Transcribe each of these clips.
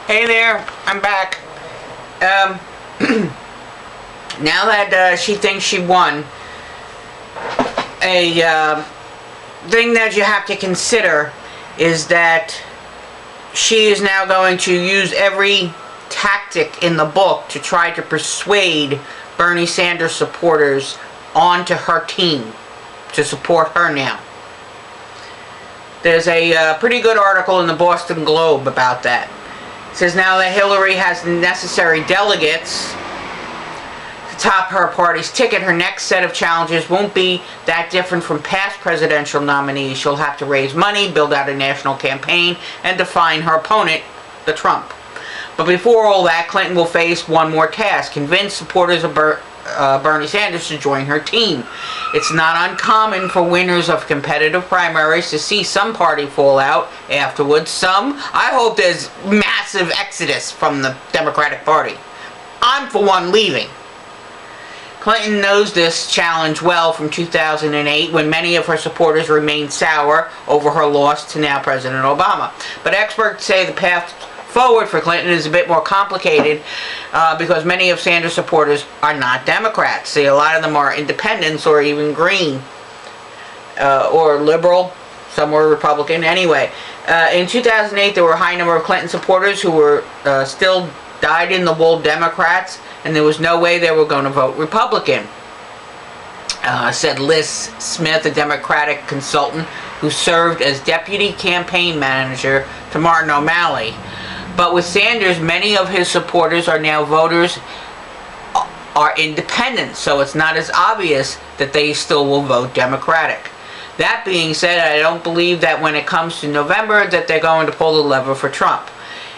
Hey there, I'm back. Now that she thinks she won, a thing that you have to consider is that she is now going to use every tactic in the book to try to persuade Bernie Sanders supporters onto her team to support her now. There's a pretty good article in the Boston Globe about that. It says now that Hillary has the necessary delegates to top her party's ticket, her next set of challenges won't be that different from past presidential nominees. She'll have to raise money, build out a national campaign, and define her opponent, the Trump. But before all that, Clinton will face one more task: convince supporters of Bernie Sanders to join her team. It's not uncommon for winners of competitive primaries to see some party fall out afterwards. I hope there's massive exodus from the Democratic Party. I'm for one leaving. Clinton knows this challenge well from 2008, when many of her supporters remained sour over her loss to now President Obama. But experts say the path forward for Clinton is a bit more complicated because many of Sanders' supporters are not Democrats. See, a lot of them are independents or even green or liberal. Some were Republican. Anyway, in 2008, there were a high number of Clinton supporters who were still dyed-in-the-wool Democrats, and there was no way they were going to vote Republican, said Liz Smith, a Democratic consultant who served as deputy campaign manager to Martin O'Malley. But with Sanders, many of his supporters are now voters are independent, so it's not as obvious that they still will vote Democratic. That being said, I don't believe that when it comes to November that they're going to pull the lever for Trump.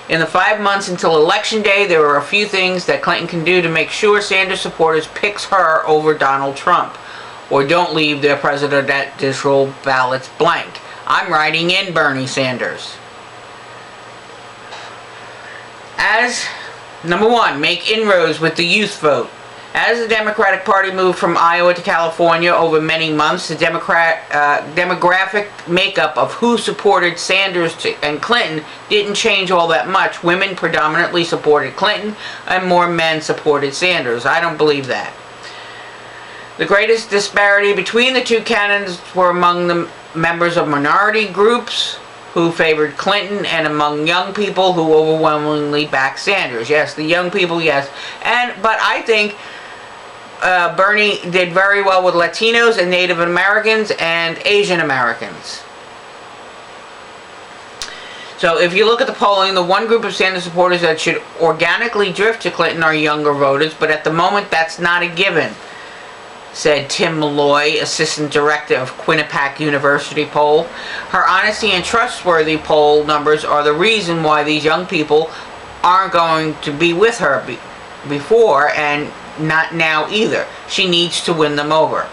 In the 5 months until Election Day, there are a few things that Clinton can do to make sure Sanders supporters picks her over Donald Trump, or don't leave their presidential ballots blank. I'm writing in Bernie Sanders. As number one, make inroads with the youth vote. As the Democratic Party moved from Iowa to California over many months, the demographic makeup of who supported Sanders and Clinton didn't change all that much. Women predominantly supported Clinton, and more men supported Sanders. I don't believe that. The greatest disparity between the two candidates were among the members of minority groups who favored Clinton, and among young people who overwhelmingly backed Sanders. Yes, the young people, yes. But I think Bernie did very well with Latinos and Native Americans and Asian Americans. So if you look at the polling, the one group of Sanders supporters that should organically drift to Clinton are younger voters, but at the moment that's not a given, said Tim Malloy, assistant director of Quinnipiac University poll. Her honesty and trustworthy poll numbers are the reason why these young people aren't going to be with her before, and not now either. She needs to win them over.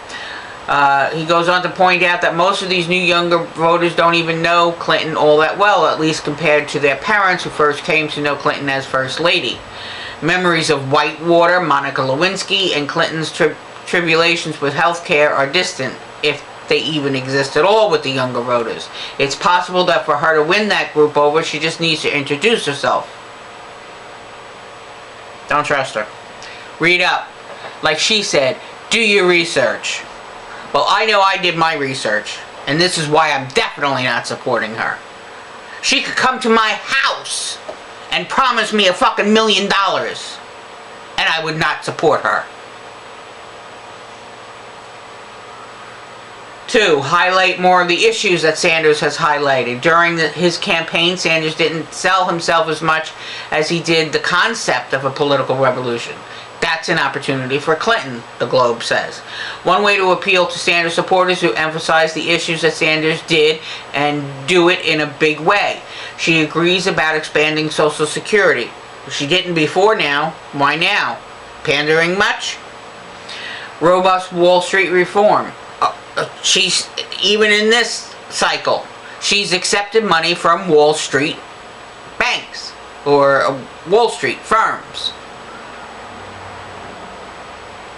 He goes on to point out that most of these new younger voters don't even know Clinton all that well, at least compared to their parents who first came to know Clinton as First Lady. Memories of Whitewater, Monica Lewinsky, and Clinton's tribulations with health care are distant, if they even exist at all, with the younger voters. It's possible that for her to win that group over, she just needs to introduce herself. Don't trust her. Read up. Like she said, do your research. Well, I know I did my research, and this is why I'm definitely not supporting her. She could come to my house and promise me a fucking $1 million, and I would not support her. 2, highlight more of the issues that Sanders has highlighted. During his campaign, Sanders didn't sell himself as much as he did the concept of a political revolution. That's an opportunity for Clinton, the Globe says. One way to appeal to Sanders supporters who emphasize the issues that Sanders did and do it in a big way. She agrees about expanding Social Security. She didn't before now. Why now? Pandering much? Robust Wall Street reform. She's, even in this cycle, she's accepted money from Wall Street banks or Wall Street firms.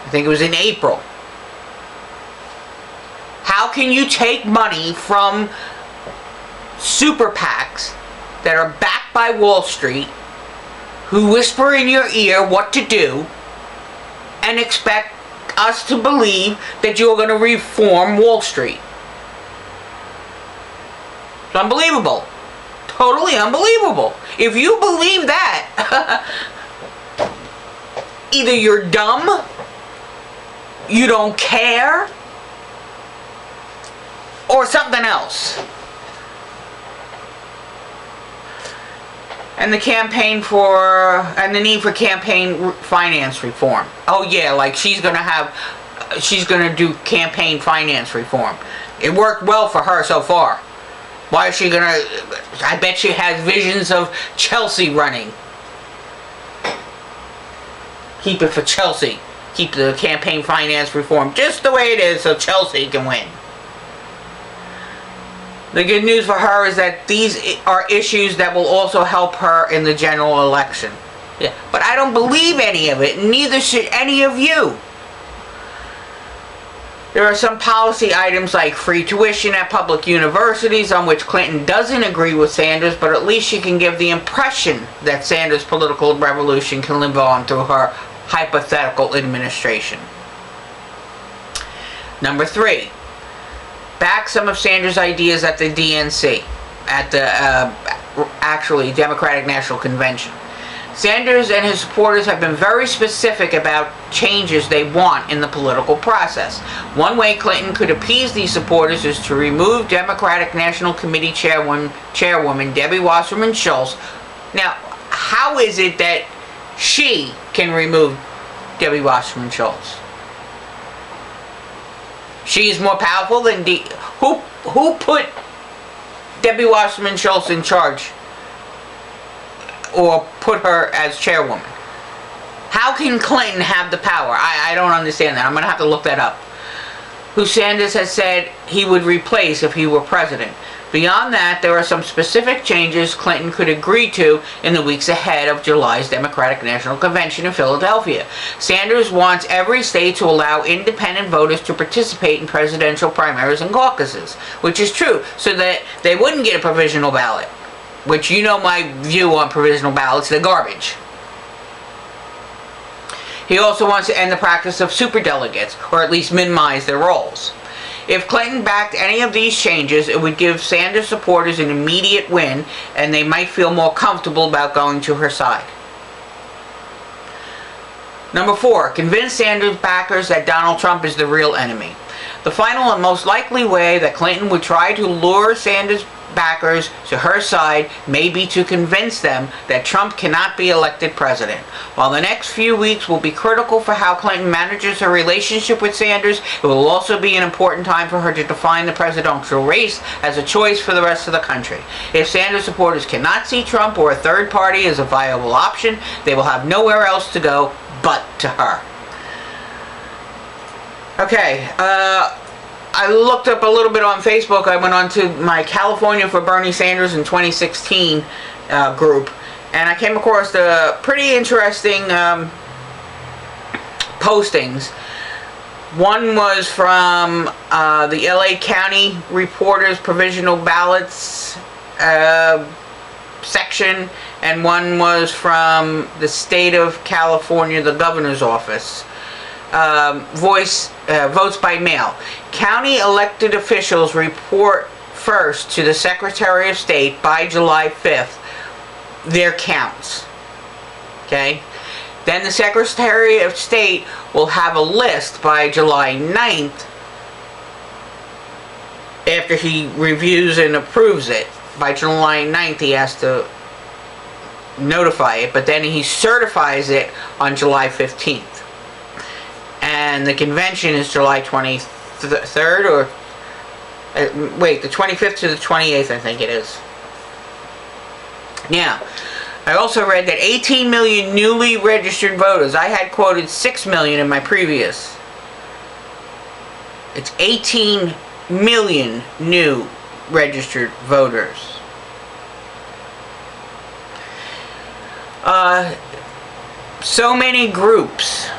I think it was in April. How can you take money from super PACs that are backed by Wall Street who whisper in your ear what to do and expect us to believe that you're going to reform Wall Street. It's unbelievable. Totally unbelievable. If you believe that, either you're dumb, you don't care, or something else. And the the need for campaign finance reform. Oh yeah, like she's gonna do campaign finance reform. It worked well for her so far. Why is she gonna, I bet she has visions of Chelsea running. Keep it for Chelsea. Keep the campaign finance reform just the way it is so Chelsea can win. The good news for her is that these are issues that will also help her in the general election. Yeah, but I don't believe any of it, neither should any of you. There are some policy items like free tuition at public universities on which Clinton doesn't agree with Sanders, but at least she can give the impression that Sanders' political revolution can live on through her hypothetical administration. Number 3. Back some of Sanders' ideas at the DNC, at the actually Democratic National Convention. Sanders and his supporters have been very specific about changes they want in the political process. One way Clinton could appease these supporters is to remove Democratic National Committee Chairwoman Debbie Wasserman Schultz. Now, how is it that she can remove Debbie Wasserman Schultz? She is more powerful than who put Debbie Wasserman Schultz in charge or put her as chairwoman? How can Clinton have the power? I don't understand that. I'm going to have to look that up. Who Sanders has said he would replace if he were president. Beyond that, there are some specific changes Clinton could agree to in the weeks ahead of July's Democratic National Convention in Philadelphia. Sanders wants every state to allow independent voters to participate in presidential primaries and caucuses, which is true, so that they wouldn't get a provisional ballot, which you know my view on provisional ballots, they're garbage. He also wants to end the practice of superdelegates, or at least minimize their roles. If Clinton backed any of these changes, it would give Sanders supporters an immediate win, and they might feel more comfortable about going to her side. Number 4, convince Sanders backers that Donald Trump is the real enemy. The final and most likely way that Clinton would try to lure Sanders backers to her side may be to convince them that Trump cannot be elected president. While the next few weeks will be critical for how Clinton manages her relationship with Sanders, it will also be an important time for her to define the presidential race as a choice for the rest of the country. If Sanders supporters cannot see Trump or a third party as a viable option, they will have nowhere else to go but to her. Okay, I looked up a little bit on Facebook. I went on to my California for Bernie Sanders in 2016 group, and I came across the pretty interesting postings. One was from the LA County Reporters Provisional Ballots section, and one was from the state of California, the governor's office. Votes by mail. County elected officials report first to the Secretary of State by July 5th their counts. Okay? Then the Secretary of State will have a list by July 9th after he reviews and approves it. By July 9th he has to notify it, but then he certifies it on July 15th. And the convention is July 23rd, or the 25th to the 28th, I think it is. Now, I also read that 18 million newly registered voters. I had quoted 6 million in my previous. It's 18 million new registered voters. So many groups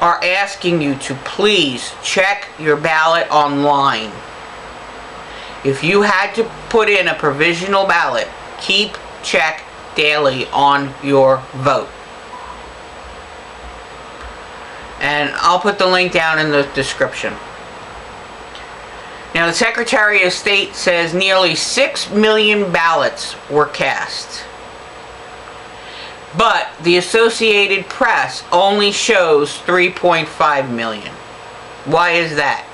are asking you to please check your ballot online. If you had to put in a provisional ballot, keep check daily on your vote. And I'll put the link down in the description. Now, the Secretary of State says nearly 6 million ballots were cast. But the Associated Press only shows 3.5 million. Why is that?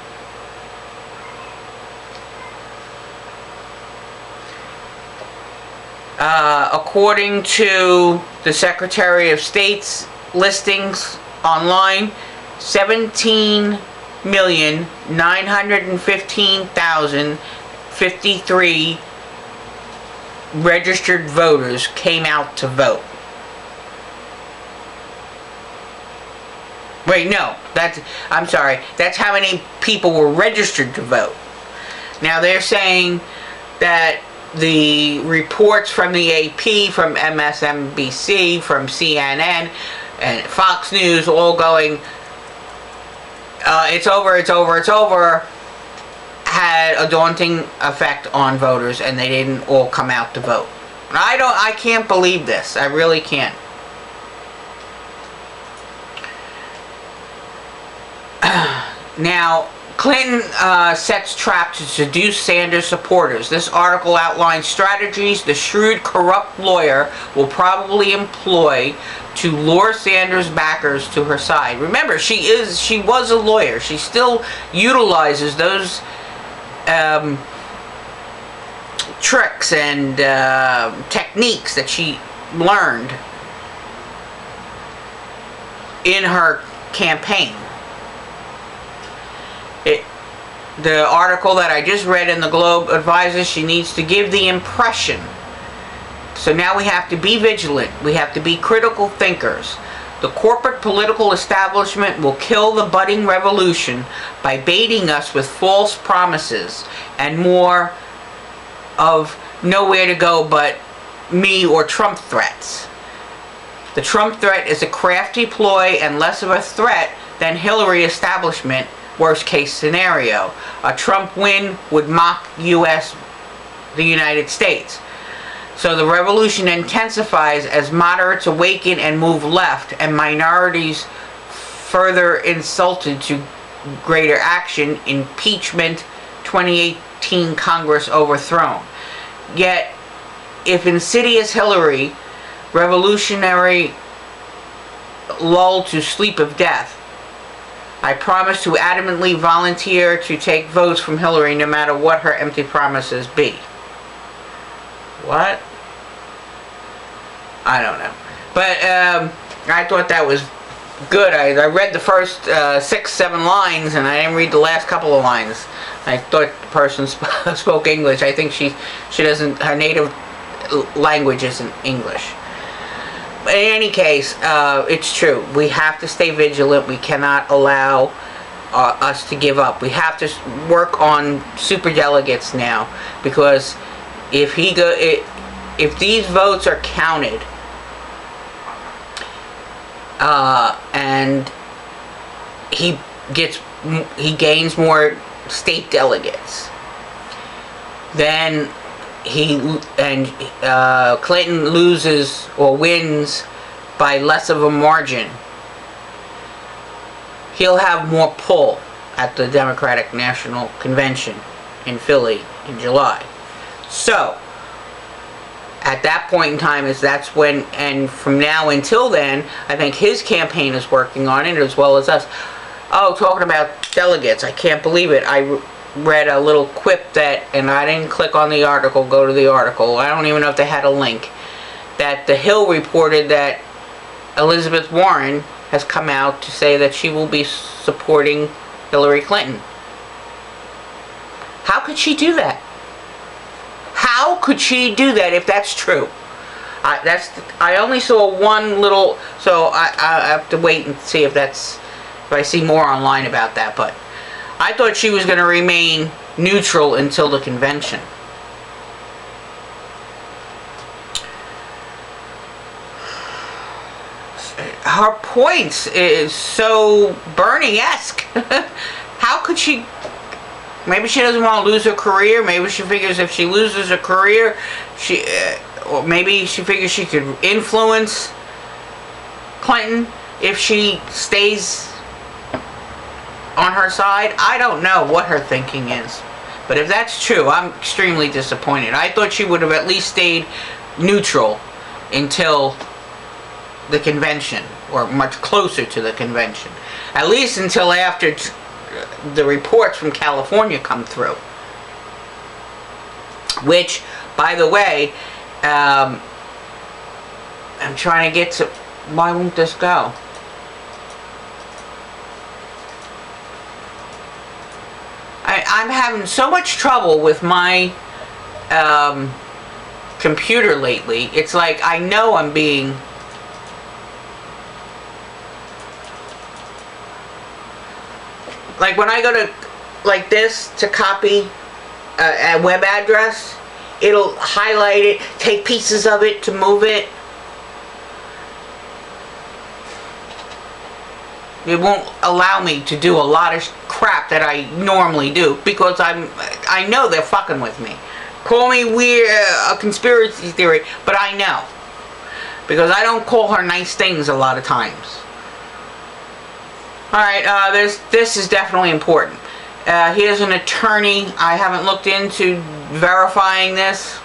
According to the Secretary of State's listings online, 17,915,053 registered voters came out to vote. Wait, no, I'm sorry, that's how many people were registered to vote. Now they're saying that the reports from the AP, from MSNBC, from CNN, and Fox News all going, it's over, it's over, it's over, had a daunting effect on voters, and they didn't all come out to vote. I can't believe this. I really can't. Now, Clinton sets trap to seduce Sanders supporters. This article outlines strategies the shrewd, corrupt lawyer will probably employ to lure Sanders backers to her side. Remember, she was a lawyer. She still utilizes those tricks and techniques that she learned in her campaign. The article that I just read in the Globe advises she needs to give the impression. So now we have to be vigilant. We have to be critical thinkers. The corporate political establishment will kill the budding revolution by baiting us with false promises and more of nowhere to go but me or Trump threats. The Trump threat is a crafty ploy and less of a threat than Hillary establishment. Worst case scenario. A Trump win would mock the United States. So the revolution intensifies as moderates awaken and move left, and minorities further insulted to greater action. Impeachment, 2018 Congress overthrown. Yet, if insidious Hillary, revolutionary lull to sleep of death, I promise to adamantly volunteer to take votes from Hillary no matter what her empty promises be. What? I don't know. But I thought that was good. I read the first 6-7 lines and I didn't read the last couple of lines. I thought the person spoke English. I think she doesn't, her native language isn't English. But in any case, it's true. We have to stay vigilant. We cannot allow us to give up. We have to work on superdelegates now, because if these votes are counted and he gains more state delegates, then Clinton loses or wins by less of a margin, he'll have more pull at the Democratic National Convention in Philly in July. So, at that point in time, that's when, and from now until then, I think his campaign is working on it as well as us. Oh, talking about delegates, I can't believe it. I read a little quip that, and I didn't click on the article, go to the article, I don't even know if they had a link, that The Hill reported that Elizabeth Warren has come out to say that she will be supporting Hillary Clinton. How could she do that? How could she do that if that's true? I only saw one little, so I have to wait and see if I see more online about that, but I thought she was going to remain neutral until the convention. Her points is so Bernie-esque. How could she? Maybe she doesn't want to lose her career. Maybe she figures if she loses her career, or maybe she figures she could influence Clinton if she stays on her side. I don't know what her thinking is. But if that's true, I'm extremely disappointed. I thought she would have at least stayed neutral until the convention, or much closer to the convention. At least until after the reports from California come through. Which, by the way, I'm trying to get to... Why won't this go? I'm having so much trouble with my computer lately. It's like I know I'm being... Like when I go to like this to copy a web address, it'll highlight it, take pieces of it to move it. It won't allow me to do a lot of crap that I normally do because I know they're fucking with me. Call me weird, a conspiracy theory, but I know. Because I don't call her nice things a lot of times. Alright, this is definitely important. Here's an attorney. I haven't looked into verifying this,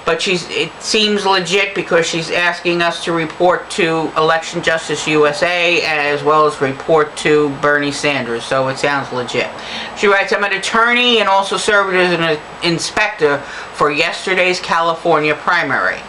but it seems legit because she's asking us to report to Election Justice USA as well as report to Bernie Sanders, so it sounds legit. She writes, I'm an attorney and also served as an inspector for yesterday's California primary.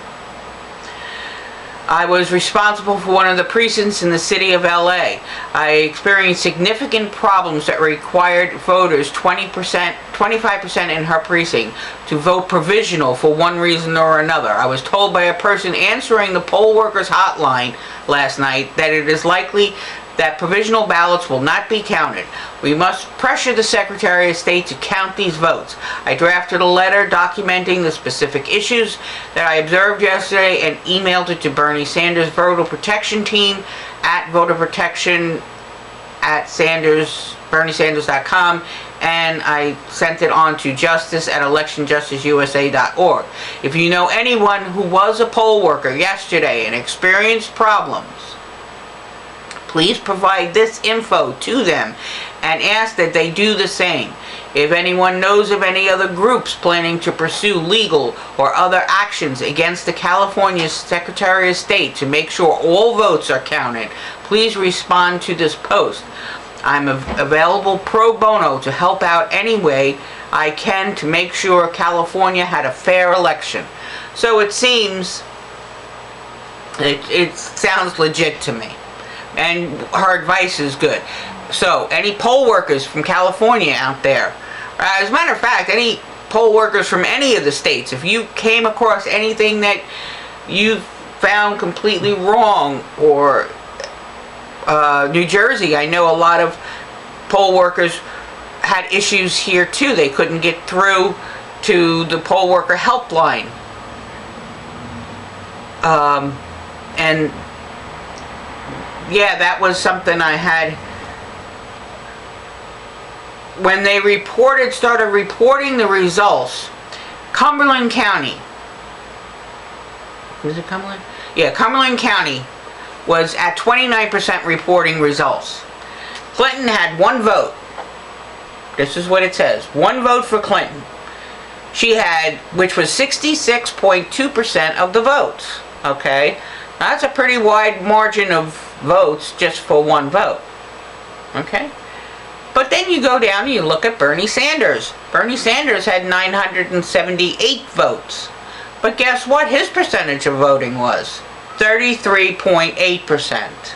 I was responsible for one of the precincts in the city of LA. I experienced significant problems that required voters 25% in her precinct to vote provisional for one reason or another. I was told by a person answering the poll workers hotline last night that it is likely that provisional ballots will not be counted. We must pressure the Secretary of State to count these votes. I drafted a letter documenting the specific issues that I observed yesterday and emailed it to Bernie Sanders' voter protection team at voterprotection@berniesanders.com, and I sent it on to justice@electionjusticeusa.org. If you know anyone who was a poll worker yesterday and experienced problems, please provide this info to them and ask that they do the same. If anyone knows of any other groups planning to pursue legal or other actions against the California Secretary of State to make sure all votes are counted, please respond to this post. I'm available pro bono to help out any way I can to make sure California had a fair election. So it seems, it sounds legit to me. And her advice is good. So, any poll workers from California out there, as a matter of fact, any poll workers from any of the states, if you came across anything that you found completely wrong, or New Jersey, I know a lot of poll workers had issues here too. They couldn't get through to the poll worker helpline. And yeah, that was something I had. When they started reporting the results, Cumberland County, is it Cumberland? Yeah, Cumberland County was at 29% reporting results. Clinton had one vote. This is what it says. One vote for Clinton. She had, which was 66.2% of the votes. Okay? That's a pretty wide margin of votes just for one vote. Okay? But then you go down and you look at Bernie Sanders. Bernie Sanders had 978 votes. But guess what his percentage of voting was? 33.8%.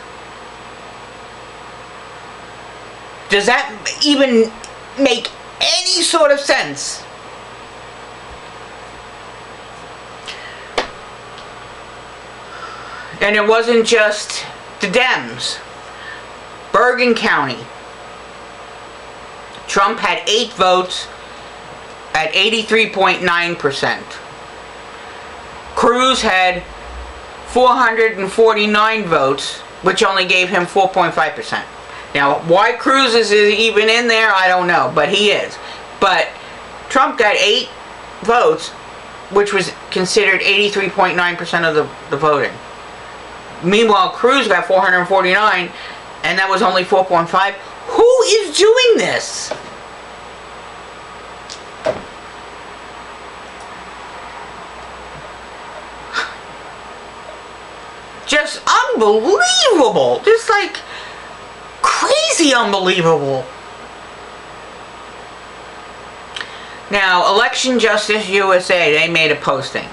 Does that even make any sort of sense? And it wasn't just the Dems. Bergen County. Trump had 8 votes at 83.9%. Cruz had 449 votes, which only gave him 4.5%. Now, why Cruz is even in there, I don't know, but he is. But Trump got 8 votes, which was considered 83.9% of the voting. Meanwhile, Cruz got 449, and that was only 4.5. Who is doing this? Just unbelievable. Just like crazy unbelievable. Now, Election Justice USA, they made a posting.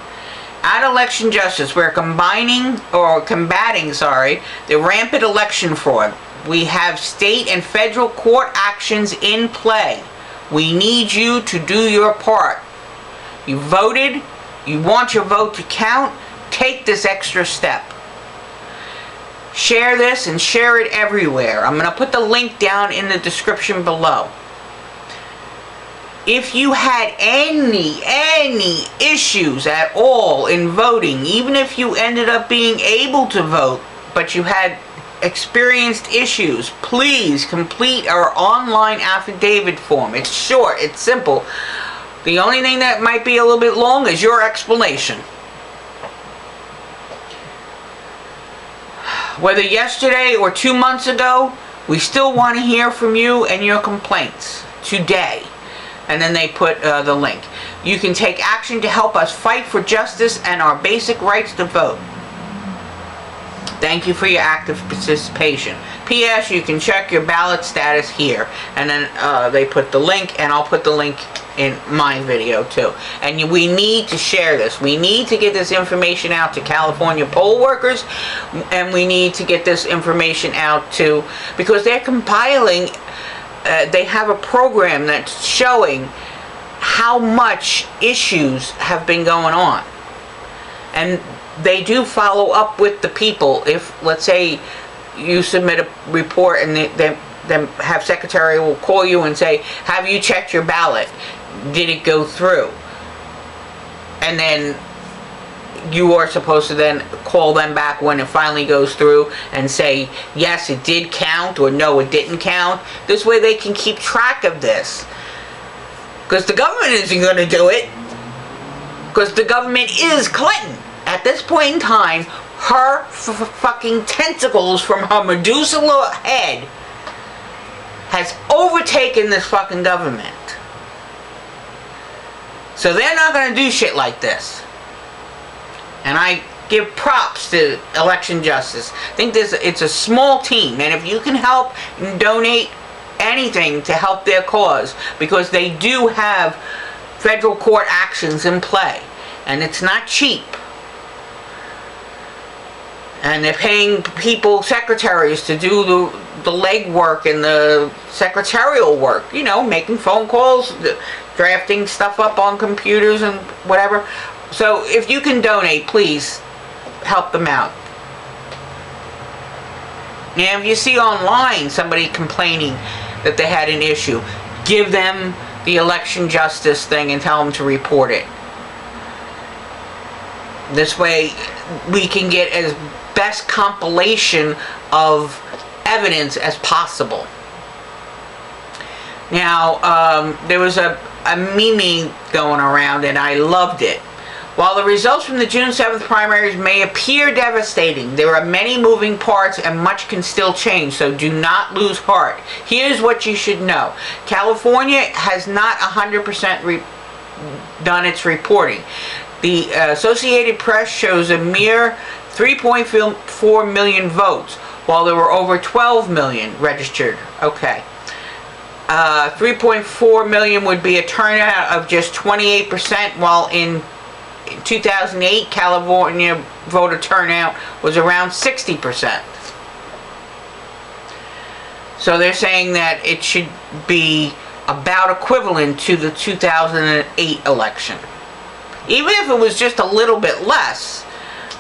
At Election Justice, we're combating, the rampant election fraud. We have state and federal court actions in play. We need you to do your part. You voted. You want your vote to count. Take this extra step. Share this and share it everywhere. I'm going to put the link down in the description below. If you had any issues at all in voting, even if you ended up being able to vote, but you had experienced issues, please complete our online affidavit form. It's short, it's simple. The only thing that might be a little bit long is your explanation. Whether yesterday or 2 months ago, we still want to hear from you and your complaints today. And then they put the link. You can take action to help us fight for justice and our basic rights to vote. Thank you for your active participation. P.S. You can check your ballot status here. And then they put the link, and I'll put the link in my video too. And we need to share this. We need to get this information out to California poll workers, and we need to get this information out to, because they're compiling, they have a program that's showing how much issues have been going on. And they do follow up with the people. If, let's say, you submit a report and they have secretary will call you and say, have you checked your ballot? Did it go through? And then you are supposed to then call them back when it finally goes through and say, yes, it did count, or no, it didn't count. This way they can keep track of this. Because the government isn't going to do it. Because the government is Clinton. At this point in time, her fucking tentacles from her Medusa head has overtaken this fucking government. So they're not going to do shit like this. And I give props to Election Justice. I think it's a small team, and if you can help and donate anything to help their cause, because they do have federal court actions in play, and it's not cheap. And they're paying people, secretaries, to do the legwork and the secretarial work. You know, making phone calls, drafting stuff up on computers and whatever. So if you can donate, please help them out. And if you see online somebody complaining that they had an issue, give them the Election Justice thing and tell them to report it. This way we can get as best compilation of evidence as possible. Now, there was a meme going around, and I loved it. While the results from the June 7th primaries may appear devastating, there are many moving parts and much can still change, so do not lose heart. Here's what you should know. California has not 100% done its reporting. The Associated Press shows a mere 3.4 million votes, while there were over 12 million registered. Okay. 3.4 million would be a turnout of just 28%, while in 2008, California voter turnout was around 60%. So they're saying that it should be about equivalent to the 2008 election. Even if it was just a little bit less,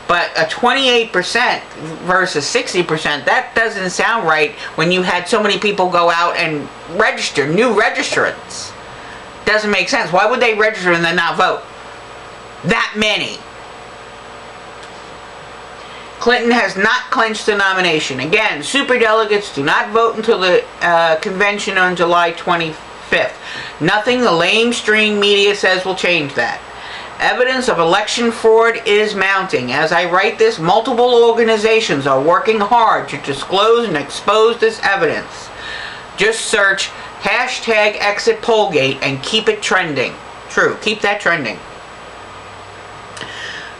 but a 28% versus 60%, that doesn't sound right when you had so many people go out and register, new registrants. Doesn't make sense. Why would they register and then not vote? That many. Clinton has not clinched the nomination. Again, superdelegates do not vote until the convention on July 25th. Nothing the lamestream media says will change that. Evidence of election fraud is mounting. As I write this, multiple organizations are working hard to disclose and expose this evidence. Just search hashtag exit Pollgate and keep it trending. True, keep that trending.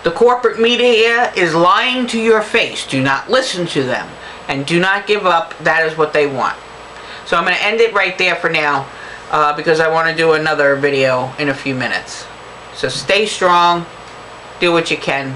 The corporate media is lying to your face. Do not listen to them. And do not give up. That is what they want. So I'm going to end it right there for now because I want to do another video in a few minutes. So stay strong. Do what you can.